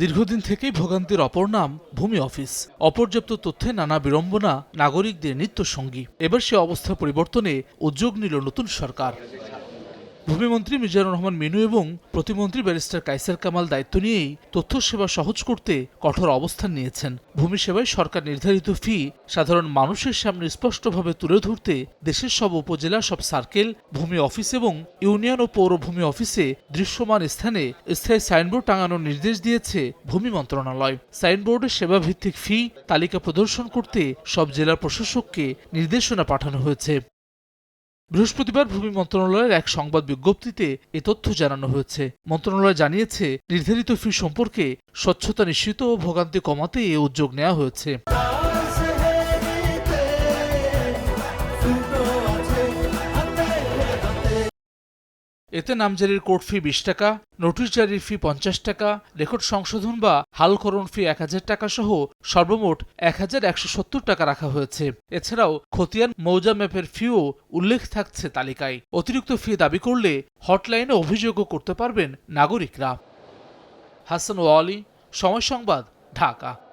দীর্ঘদিন থেকেই ভোগান্তির অপর নাম ভূমি অফিস। অপর্যাপ্ত তথ্যে নানা বিড়ম্বনা নাগরিকদের নিত্যসঙ্গী। এবার সে অবস্থা পরিবর্তনে উদ্যোগ নিল নতুন সরকার। ভূমিমন্ত্রী মিজানুর রহমান মিনু এবং প্রতিমন্ত্রী ব্যারিস্টার কায়সার কামাল দায়িত্ব নিয়েই তথ্য সেবা সহজ করতে কঠোর অবস্থান নিয়েছেন। ভূমি সেবায় সরকার নির্ধারিত ফি সাধারণ মানুষের সামনে স্পষ্টভাবে তুলে ধরতে দেশের সব উপজেলা, সব সার্কেল, ভূমি অফিস এবং ইউনিয়ন ও পৌরভূমি অফিসে দৃশ্যমান স্থানে স্থায়ী সাইনবোর্ড টাঙানোর নির্দেশ দিয়েছে ভূমি মন্ত্রণালয়। সাইনবোর্ডে সেবাভিত্তিক ফি তালিকা প্রদর্শন করতে সব জেলা প্রশাসককে নির্দেশনা পাঠানো হয়েছে। বৃহস্পতিবার ভূমি মন্ত্রণালয়ের এক সংবাদ বিজ্ঞপ্তিতে এ তথ্য জানানো হয়েছে। মন্ত্রণালয় জানিয়েছে, নির্ধারিত ফি সম্পর্কে স্বচ্ছতা নিশ্চিত ও ভোগান্তি কমাতে এ উদ্যোগ নেওয়া হয়েছে। এতে নামজারির কোর্ট ফি 20 টাকা, নোটিশ জারির ফি 50 টাকা, রেকর্ড সংশোধন বা হালকরণ ফি 1000 টাকা সহ সর্বমোট 1170 টাকা রাখা হয়েছে। এছাড়াও খতিয়ান মৌজা ম্যাপের ফিও উল্লেখ থাকছে তালিকায়। অতিরিক্ত ফি দাবি করলে হটলাইনে অভিযোগও করতে পারবেন নাগরিকরা। হাসান ওয়ালি, সময় সংবাদ, ঢাকা।